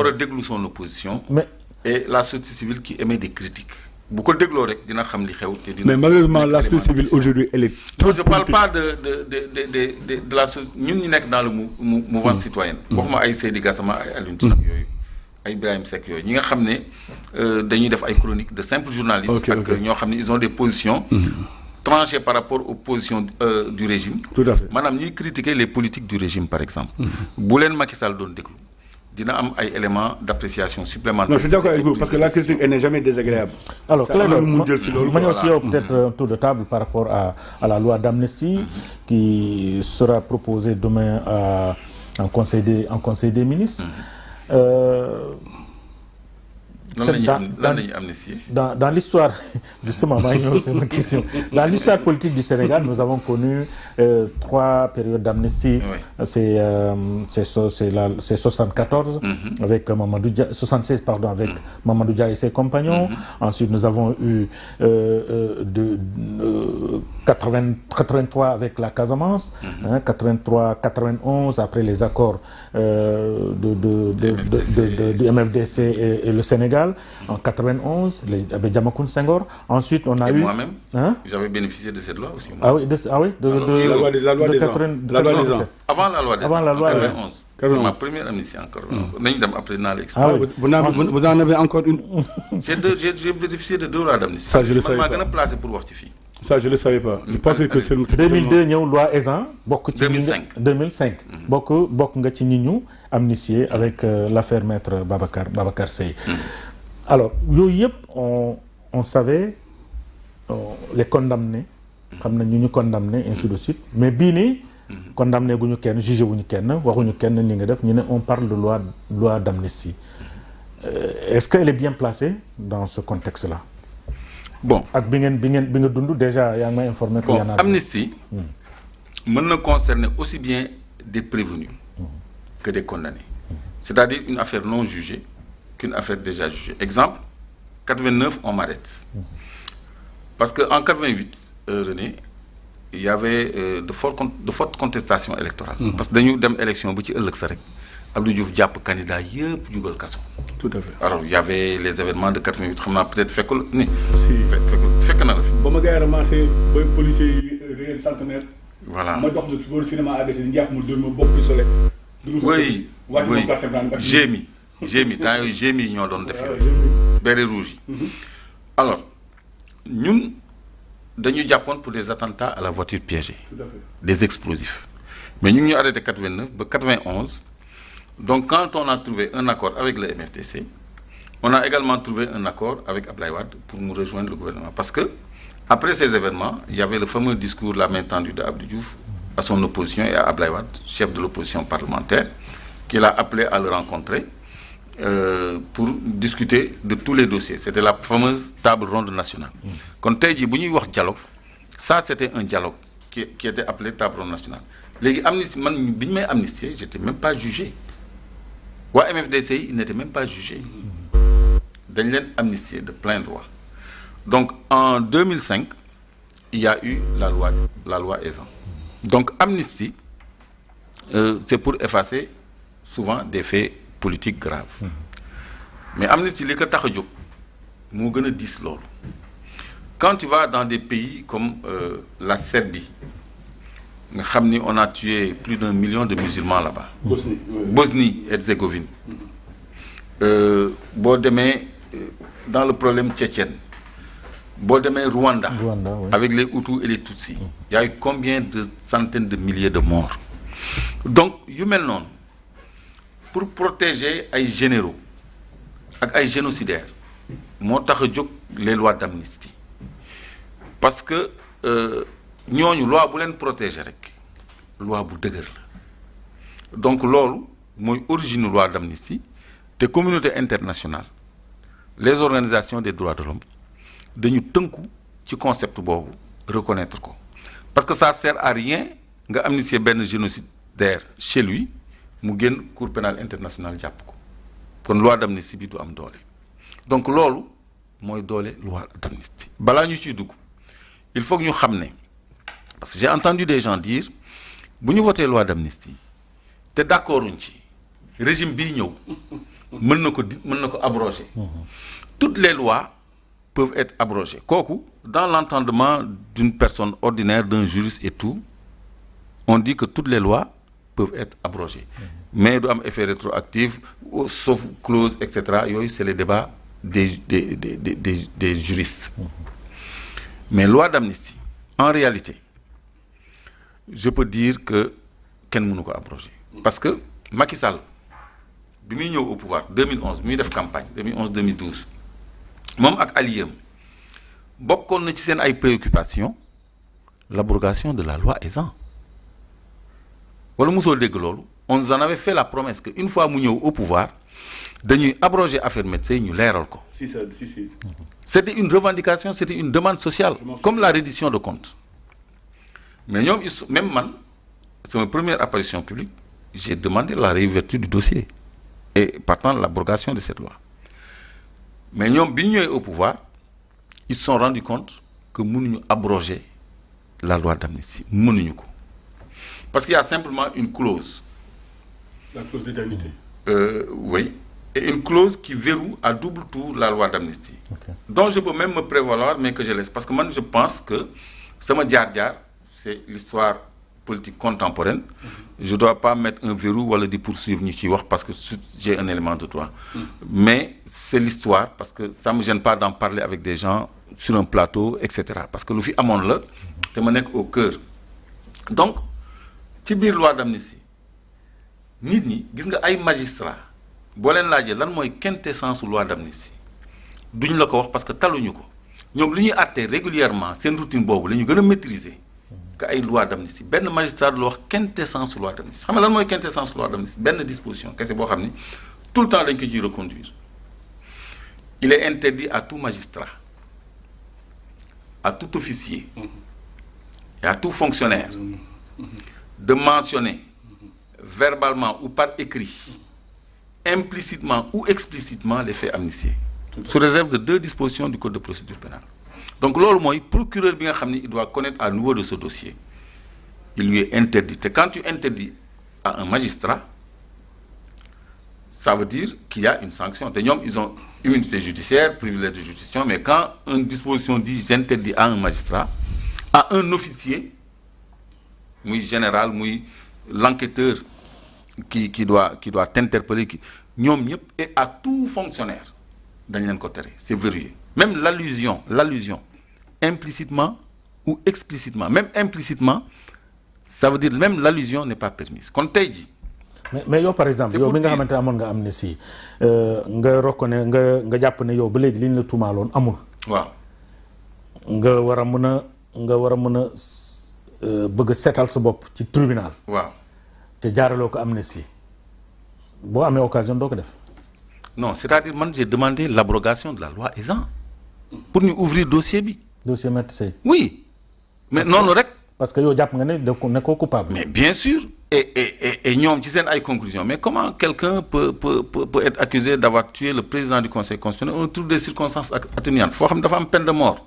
war a déglu son opposition. mais et la société civile qui émet des critiques. bu ko dégloo rek dina xam li xew te dina. mais malheureusement la société civile aujourd'hui elle est. non je parle pas de la ñun ñu nekk dans le mouvement citoyen. waxuma ay Seydi Gassama ay Alioune Tine yooyu ay Ibrahim Seck yooyu ñi nga xam ne dañuy def ay chroniques de simples journalistes. ak ñoo xam ne ils ont des positions. tranchées par rapport aux positions du régime. tout à fait maanaam ñuy critiquer les politiques du régime par exemple. bu leen Macky Sall doon déglu. dina am ay éléments d'appréciation supplémentaires. Non, je suis d'accord avec vous parce que la critique elle n'est jamais désagréable. Alors Clédor ma ñëw si yow voilà. peut-être un tour de table par rapport à la loi d'amnistie qui sera proposée demain en conseil des ministres. Dans l'histoire justement c'est ma question dans l'histoire politique du Sénégal nous avons connu 3 périodes d'amnistie. Oui. C'est 74 avec Mamadou Dia, 76 pardon avec Mamadou Dia et ses compagnons. Ensuite nous avons eu 83 avec la Casamance, 83 91 après les accords du MFDC et le Sénégal. En 91, avec Diamacoune Senghor. Ensuite, on a eu. Moi-même, j'avais bénéficié de cette loi aussi. Ah oui, la loi des ans. Avant la loi des ans. Avant la loi en 91. C'est ma première amnistie en 91. Après, ah oui. Vous en avez encore une. J'ai bénéficié de 2 lois d'amnistie. Ça, je le savais pas. Je suis placé pour justifier. Ça, je ne le savais pas. Je pensais que c'est 2002 ñëw loi Ezzan. 2005. bokk nga ci nit ñu amnistié avec l'affaire maître Babacar Seye. Alors yooyu yëpp on savait les condamnés xam na ñu condamné ainsi de suite mais bii nii condamné gu ñu kenn jugé wu ñu kenn waxuñu kenn ni nga def ñu ne on parle de loi d'amnistie. Est-ce qu'elle est bien placée dans ce contexte-là? Bon ak bi nga dund déjà yaa ngi may informé que amnistie mën na concerner aussi bien des prévenus que des condamnés. C'est-à-dire une affaire non jugée qu'une affaire déjà jugée. Exemple, 89 on m'arrête. Parce qu'en 88 René, il y avait de fortes contestations électorales. Parce que dañu dem élection bu ci ëllëg sa rek Abdou Diouf jàpp candidat yëpp jugal kaso. Tout à fait. Alors il y avait les événements de 88 xam naa peut-être fekkul ni. si fekk na la fi. ba ma gars yi ramassé ba policiers yi réel centenaire. Voilà ma dox ci booru cinéma ABC di jàpp mu dóor ma bopp pistolet. oui GMI temps yooyu GMI yi ñoo doon def yooyu. béret rouge yi. alors ñun dañu jàppoon pour des attentats à la voiture piégée. Tout à fait. Des explosifs. Mais ñu ngi ñu arrêté 89 ba 91. Donc quand on a trouvé un accord avec le MFDC, on a également trouvé un accord avec Abdoulaye Wade pour nous rejoindre le gouvernement. Parce que après ces événements, il y avait le fameux discours la main tendue de Abdou Diouf à son opposition et à Abdoulaye Wade, chef de l'opposition parlementaire, qui l'a appelé à le rencontrer pour discuter de tous les dossiers. C'était la fameuse table ronde nationale. Quand tey jii bu ñuy wax dialogue, ça c'était un dialogue qui était appelé table ronde nationale. Léegi amnistie man bi ñu may amnistier, j'étais même pas jugé. Waa MFDC il n'était même pas jugé. Dañ leen amnistier de plein droit. Donc en 2005, il y a eu la loi Ezzan. Donc amnistie, c'est pour effacer souvent des faits politiques graves. Mais amnistie li ko tax a jóg moo gën a diis loolu. Quand tu vas dans des pays comme la Serbie, nga xam ni on a tué plus d'1 million de musulmans là-bas. Bosnie et Herzégovine. Boo demee dans le problème tchétchène. Boo demee Rwanda oui. Avec les Hutus et les Tutsis. Il y a eu combien de centaines de milliers de morts. Donc yu mel noonu pour protéger ay généraux ak ay génocidaires moo tax a jóg les lois d'amnistie parce que ñooñu loi bu leen protéger rek loi bu dëgër la donc loolu mooy origine loi d'amnistie te communauté internationale les organisations des droits de l'homme dañu tënku ci concept boobu reconnaître ko parce que ça sert à rien nga amnistier benn génocidaire chez lui mu génn cour pénale internationale jàpp ko kon loi d'amnistie bi du am doole donc loolu mooy doole loi d'amnistie balaa ñu ciy dugg il faut que ñu xam ne parce que j'ai entendu des gens dire bu ñu voté loi d'amnistie te d'accorduñ ci régime bii ñëw mën na ko abroger. Toutes les lois peuvent être abrogées. Kooku, dans l'entendement d'une personne ordinaire, d'un juriste et tout, on dit que toutes les lois peuvent être abrogées. Mais il effet rétroactif, sauf clause, etc. C'est les débats des juristes. Mais loi d'amnistie, en réalité, je peux dire que kenn mënu ko abroger. Parce que Macky Sall, bi muy ñëw au pouvoir 2011 bi muy def campagne 2011-2012 moom ak alliéem bokkoon na ci seen ay préoccupations l'abrogation de la loi Ezzan. Wala mosoo dégg loolu on nous en avait fait la promesse que une fois mu ñëw au pouvoir dañuy abroger affaire médecin ñu leeral ko. Si. C'était une revendication, c'était une demande sociale, comme la reddition de comptes. Mais ñoom même man c'est ma première apparition publique j'ai demandé la réouverture du dossier et partant l'abrogation de cette loi. Mais ñoom bi ñu ñëwee au pouvoir ils se sont rendus compte que mënuñu abroger la loi d'amnistie mënuñu ko parce qu'il y a simplement une clause. La clause d'éternité. Oui, et une clause qui verrouille à double tour la loi d'amnistie. Okay. Donc je peux même me prévaloir mais que je laisse parce que moi je pense que sama jaar-jaar c'est l'histoire politique contemporaine. Je dois pas mettre un verrou wala di poursuivre ñi ci wax parce que j'ai un élément de droit. Mais c'est l'histoire parce que ça me gêne pas d'en parler avec des gens sur un plateau etc. parce que lu fi amoon la te ma nekk au cœur. Donc ci biir loi d'amnistie nit ñi gis nga ay magistrats boo leen laajee lan mooy quintessence loi d'amnistie duñ la ko wax parce que taluñu ko ñoom li ñuy àttee régulièrement seen routine boobu la ñu gën a maîtriser que ay loi d'amnistie benn magistrat du la wax quintessence loi d'amnistie xam nga lan mooy quintessence loi d'amnistie benn disposition kese boo xam ni tout le temps dañ ko ciy reconduire. Il est interdit à tout magistrat, à tout officier et à tout fonctionnaire de mentionner verbalement ou par écrit, implicitement ou explicitement les faits amnistiés, sous réserve de 2 dispositions du Code de procédure pénale. Donc, le procureur, il doit connaître à nouveau de ce dossier. Il lui est interdit. Et quand tu interdis à un magistrat, ça veut dire qu'il y a une sanction. Ils ont immunité judiciaire, privilège de juridiction, mais quand une disposition dit j'interdis à un magistrat, à un officier, muy général, muy l'enquêteur qui doit t'interpeller, et à tout fonctionnaire, c'est verrouillé. Même l'allusion, implicitement ou explicitement, même implicitement, ça veut dire même l'allusion n'est pas permise. Quand tu dis, mais yow par exemple yow mi nga xamante amoon nga amnistie nga reconnaître nga jàpp ne yow ba léegi li ñu la tuumaaloon amul. waaw. nga war a mën a bëgg a seetal sa bopp ci tribunal. waaw. te jaaraloo ko amnistie boo amee occasion doo ko def. non c'est-à-dire man j'ai demandé l'abrogation de la loi Ezzan pour ñu ouvrir dossier bi. dossier Maître Sèye. oui. mais noonu rek. parce que yow jàpp nga ne nekkoo coupable. mais bien sûr. Et ñoom ci seen ay conclusions mais comment quelqu'un peut être accusé d'avoir tué le président du Conseil constitutionnel on trouve des circonstances atténuantes foo xam ne dafa am peine de mort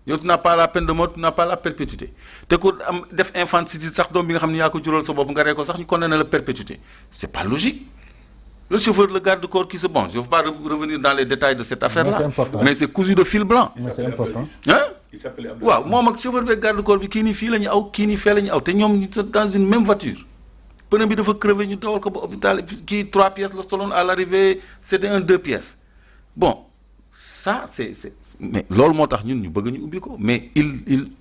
yow tu n'as pas la peine de mort tu n'as pas la perpétuité te ko am def infanticide sax doom bi nga xam ne yaa ko jural sa bopp nga rey ko sax ñu condamné la perpétuité c'est pas logique. Le chauffeur, le garde-corps qui se bon, je ne veux pas revenir dans les détails de cette affaire-là, mais c'est cousu de fil blanc. Mais c'est important. Hein? Il s'appelait Abdou. Waaw moom ak chauffeur bi garde-corps bi kii nii fii la ñu aw kii nii fee la ñu aw te ñoom ñu dans une même voiture. Pneu bi dafa crevé ñu dawal ko ba hôpital kii 3 pièces la soloon à l'arrivée c'était un 2 pièces. Bon ça c'est mais loolu moo tax ñun ñu bëgg ñu ubbi ko mais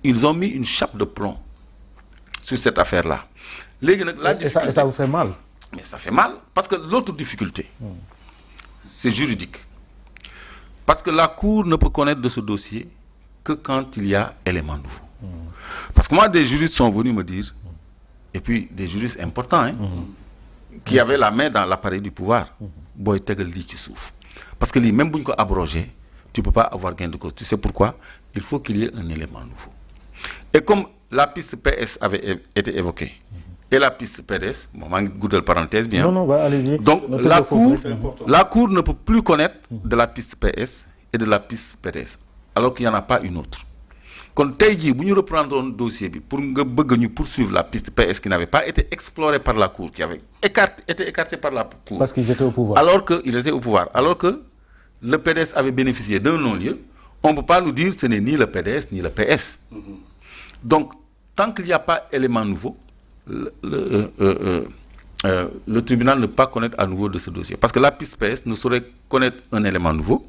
ils ont mis une chape de plomb sur cette affaire-là. Léegi nag la difficulté et ça vous fait mal. Mais ça fait mal parce que l'autre difficulté c'est juridique. Parce que la Cour ne peut connaître de ce dossier que quand il y a élément nouveau. Parce que moi des juristes sont venus me dire et puis des juristes importants qui avaient la main dans l'appareil du pouvoir booy tegal lii ci suuf parce que lii même bu ñu ko abrogé tu peux pas avoir gain de cause. Tu sais pourquoi? Il faut qu'il y ait un élément nouveau. Et comme la piste PS avait été évoquée et la piste PDS, bon, maa ngi guddal parenthèse bien. Non, allez-y. Donc la Cour ne peut plus connaître de la piste PS et de la piste PDS alors qu'il n'y en a pas une autre. Quand Taïdi, si nous reprenons le dossier pour nous poursuivre la piste PS qui n'avait pas été explorée par la Cour, qui avait été écartée par la Cour. Parce qu'ils étaient au pouvoir. Alors qu'ils étaient au pouvoir. Alors que le PDS avait bénéficié d'un non-lieu, on ne peut pas nous dire que ce n'est ni le PDS ni le PS. Donc, tant qu'il n'y a pas d'élément nouveau, le tribunal ne peut pas connaître à nouveau de ce dossier. Parce que la piste PS ne saurait connaître un élément nouveau,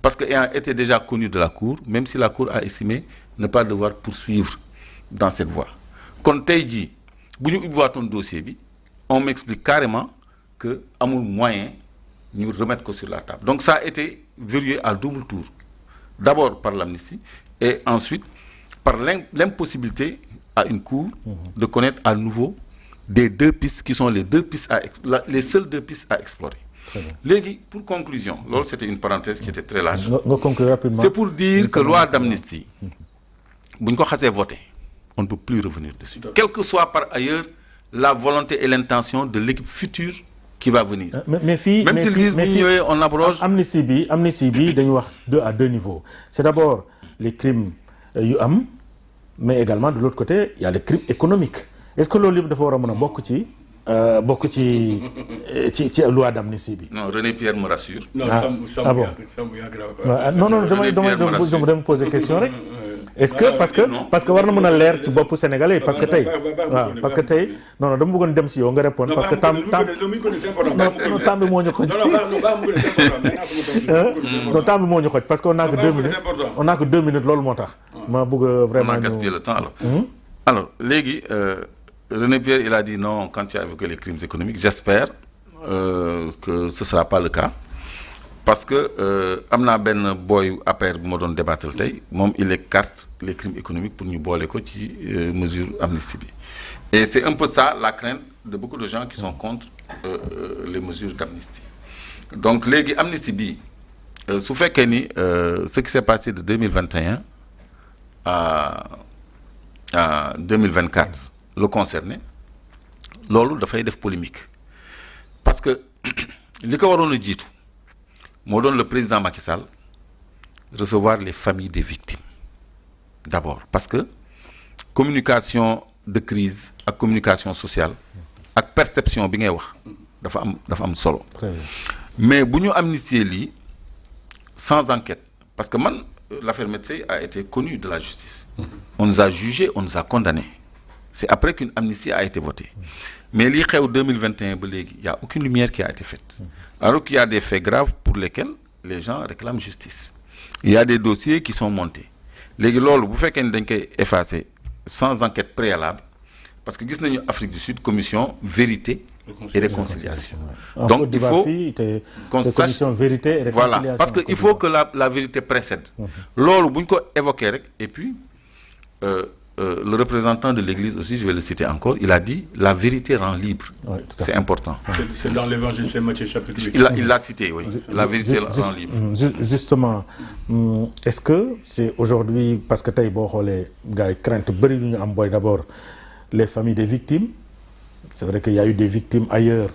parce qu'ayant été déjà connu de la Cour, même si la Cour a estimé ne pas devoir poursuivre dans cette voie. Quand Taïdi, si nous avons un dossier, on m'explique carrément que amul moyen de nous remettre sur la table. Donc ça a été verrouillé à double tour. D'abord par l'amnistie et ensuite par l'impossibilité à une Cour de connaître à nouveau des deux pistes qui sont les seules deux pistes à explorer. Légui, pour conclusion, c'était une parenthèse qui était très large. C'est pour dire que la loi d'amnistie, si on a voté, on ne peut plus revenir dessus. Quelle que soit par ailleurs la volonté et l'intention de l'équipe future qui va venir. Même s'ils disent on abroge. Amnistie bi, à deux niveaux. C'est d'abord les crimes mais également de l'autre côté, il y a les crimes économiques. Est-ce que le livre de Forum a beaucoup de loi d'amnistie? Non, René Pierre me rassure. Non, ça non, je me poser question. Est-ce que parce que war na mën a leer ci bopp sénégalais parce que tey non dama bëggoon dem si yow nga répondre parce que temps bi moo ñu xoj non temps bi moo ñu xoj parce que on n'a que 2 minutes loolu moo tax ma bëgg vraiment on a gaspillé le temps alors légui René Pierre il a dit non quand tu as évoqué les crimes économiques j'espère que ce sera pas le cas. Parce que amna ben boy APR bu ma doon débattre tey moom il écarte les crimes économiques pour ñu boole ko ci mesure amnistie bi et c'est un peu ça la crainte de beaucoup de gens qui sont contre les mesures d'amnistie. Donc léegi amnistie bi su fekkee ni ce qui s'est passé de 2021 à 2024 le concernait loolu dafay def polémique parce que li ko waroon a jiitu moo doon le président Macky Sall recevoir les familles des victimes d'abord parce que communication de crise ak communication sociale ak perception bi ngay wax dafa am solo. Mais bu ñu amnistier lii sans enquête parce que l'affaire Maître a été connue de la justice. On nous a jugés, on nous a condamnés. C'est après qu'une amnistie a été votée. Mais lii xew 2021 ba léegi il y a aucune lumière qui a été faite. Alors qu'il y a des faits graves pour lesquels les gens réclament justice. Il y a des dossiers qui sont montés. Légui lolu bu fekkene dañ koy effacer sans enquête préalable parce que gis nañu Afrique du Sud commission vérité et réconciliation. Donc il faut qu'on sache commission vérité et réconciliation. Voilà, parce que il faut que la vérité précède. Lolu buñ ko évoquer rek et puis le représentant de l'Église aussi, je vais le citer encore, il a dit la vérité rend libre. Oui, c'est important. C'est dans l'évangile Saint-Matthieu chapitre 8. Il l'a cité, oui. La vérité rend libre. Justement, est-ce que c'est aujourd'hui, parce que tu as les gars crainte d'abord les familles des victimes, c'est vrai qu'il y a eu des victimes ailleurs,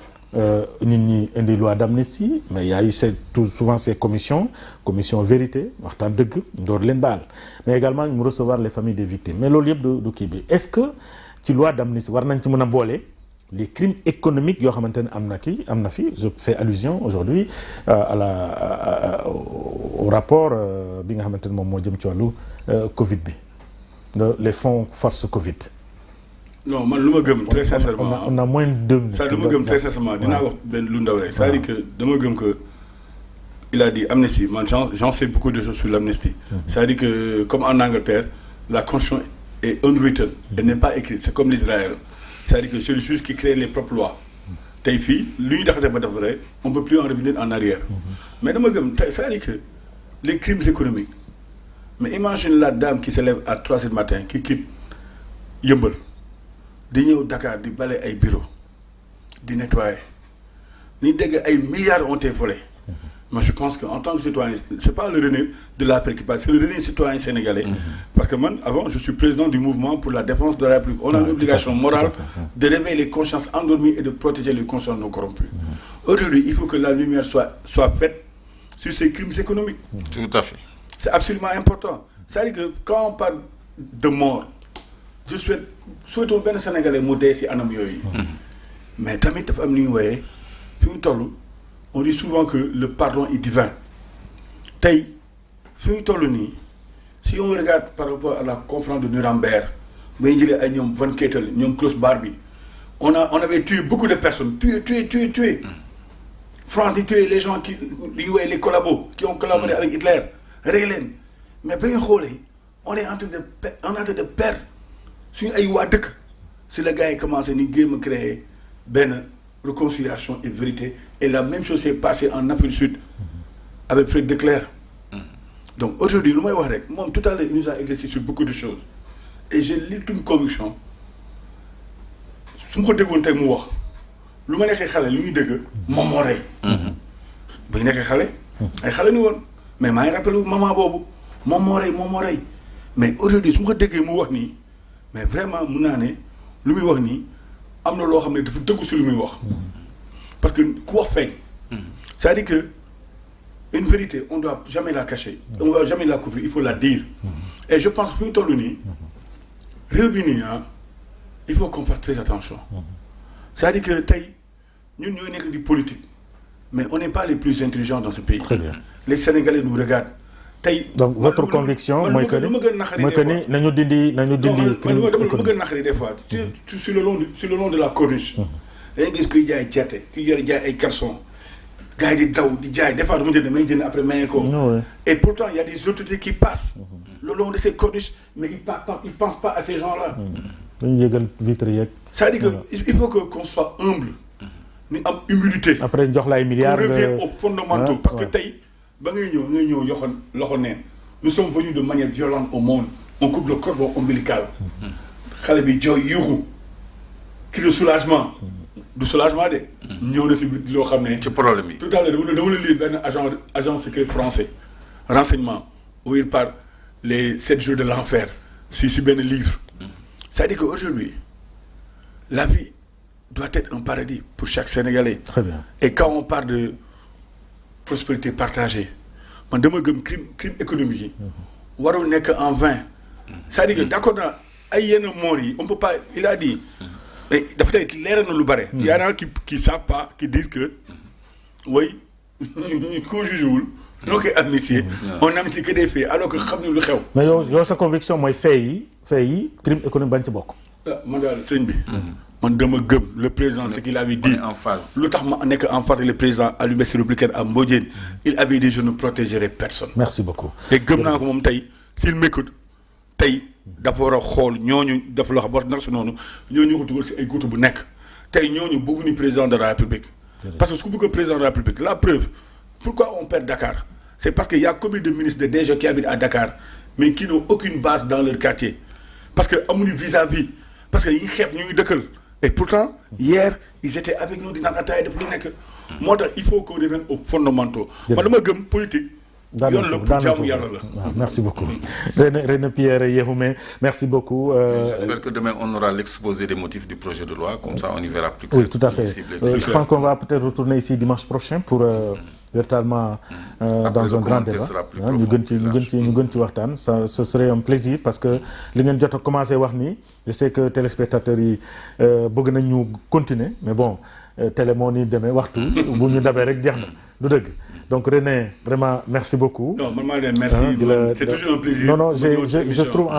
une loi d'amnistie, mais il y a eu souvent ces commissions vérité, mais également nous recevoir les familles des victimes. Mais le lieu de Kibé, est-ce que tu loi d'amnistie, les crimes économiques, je fais allusion aujourd'hui au rapport Covid, les fonds force Covid. Non, moi, je me très sincèrement. On a moins de 2 minutes. Ça, je me très sincèrement. C'est-à-dire que, il a dit amnistie. J'en sais beaucoup de choses sur l'amnistie. C'est-à-dire que, comme en Angleterre, la constitution est unwritten. Elle n'est pas écrite. C'est comme l'Israël. C'est-à-dire que c'est le juge qui crée les propres lois. Taïfi, lui, on ne peut plus en revenir en arrière. Mais c'est-à-dire que les crimes économiques. Mais imagine la dame qui se lève à 3h du matin, qui quitte Yembel. Di ñëw Dakar di bale ay bureau di nettoyer ni dégg ay milliards ont été volés. Moi je pense qu'en tant que citoyen c'est pas le René de la préoccupation, c'est le René citoyen sénégalais. Parce que moi avant je suis président du mouvement pour la défense de la République. On a une obligation morale de réveiller les consciences endormies et de protéger les consciences non corrompues. Aujourd'hui il faut que la lumière soit faite sur ces crimes économiques. Tout à fait. C'est absolument important. C'est-à-dire que quand on parle de mort je souhaitons benn Sénégalais mu dee si anam yooyu. mais tamit dafa am lu ñu wooyee fi mu toll on dit souvent que le pardon est divin tey fi mu toll nii si on regarde par rapport à la conférence de Nuremberg bay jëlee ay ñoom Von Kettel ñoom Klaus Barbie on avait tué beaucoup de personnes tué. France di tué les gens qui li ñu wooyee les collabos qui ont collaboré avec Hitler rey leen mais ba ñu xoolee on est en train de perdre suñu ay waa dëkk si la gars yi commencé ni géem a créer benn réconciliation et vérité et la même chose s'est passée en Afrique du Sud avec Fred de Clercq. Donc aujourd'hui lu may wax rek moom tout à l'heure il nous a éclairci sur beaucoup de choses et j'ai l'ultime conviction su ma ko déggoon tey mu wax lu ma nekkee xale lu ñuy dégg moom moo rey. ba ñu nekkee xale. ay xale ni woon mais maa ngi rappelé maman boobu moom moo rey mais aujourd'hui su ma ko déggee mu wax nii mais vraiment mun naa ne lu muy wax nii am na loo xam ne dafa dëggu si lu muy wax parce que ku wax feeñ. c'est-à-dire que une vérité on doit jamais la cacher. on doit jamais la couvrir il faut la dire. et je pense que fu ñu toll nii réew bi nii il faut qu'on fasse très attention. c'est-à-dire que tey ñun ñooy nekk di politique mais on n'est pas les plus intelligents dans ce pays. Très bien. Les Sénégalais nous regardent tey. donc votre conviction mooy que ni nañu dindi. lu ma gën a naqari des fois sur le long de la corniche. da ngay gis kuy jaay gerte kuy yore jaay ay caleçon gars yi di daw di jaay des fois dama jënd may jënd après maye ko. et pourtant il y a des autorités qui passent. le long de ces corniches mais ils pensent pas à ces gens-là. dañu yëgal vitre yeeg. c'est-à-dire que il faut qu'on soit humble. ni am humilité. après jox la ay milliards on revient aux fondamentaux parce que tey ba ngay ñëw loxo neen nous sommes venus de manière violente au monde on coupe le cordon ombilical. xale bi jooy yuuxu ki le soulagement. du soulagement de. ñëw na si biir loo xam ne. ci problème yi. tout à l'heure dama la lire benn agent secret français renseignement où il parle les 7 jours de l'enfer si benn livre. c'est-à-dire qu'aujourd'hui la vie doit être un paradis pour chaque Sénégalais. Très bien. Et quand on parle de prospérité partagée man dama gëm crime économique yi warul nekk en vain. c'est-à-dire que d'accord na ay yenn moor yi on peut pas il a dit mais dafa tey leeral na lu bare. y en a qui savent pas qui disent que oui ko jugewul noo koy amnistier on amnistie que des faits alors que xam ne lu xew. mais yow sa conviction mooy fait yi crime économique bañ ci bokk. man daal sëñ bi. man dama gëm le président ce qu'il avait dit en phase. lu tax ma nekk en phase avec le président à l'Université républicaine à Mbodiène il avait dit je ne protégerai personne. merci beaucoup. te gëm naa ko moom tey s'il m'écoute tey dafa war a xool ñooñu def loo xam war nag su noonu ñooñu ko dugal si ay guutu bu nekk tey ñooñu bëgguñu président de la République. parce que su ko bëgg président de la République la preuve pourquoi on perd Dakar c'est parce que y a combien de ministres de DG qui habitent à Dakar mais qui n'ont aucune base dans leur quartier parce que amuñu vis-à-vis parce que yi xeeb ñu ngi dëkkal. Et pourtant, hier, ils étaient avec nous dans la taille de Flounek. Moi, il faut qu'on revienne aux fondamentaux. Madame Gum, politique. Merci beaucoup. René Pierre Yéhoumé, merci beaucoup. J'espère que demain, on aura l'exposé des motifs du projet de loi. Comme ça, on y verra plus clair. Oui, tout à fait. Je pense qu'on va peut-être retourner ici dimanche prochain pour véritablement dans un grand débat. Nous gën ci waxtaan ça ce serait un plaisir parce que li ngeen jot a commencé wax nii je sais que téléspectateurs yi bëgg nañ ñu continuer mais bon télé moo ni demee waxtu bu ñu dabee rek jeex na du dëgg donc René vraiment merci beaucoup. Non, man maa leen merci. C'est toujours un plaisir. Non, je trouve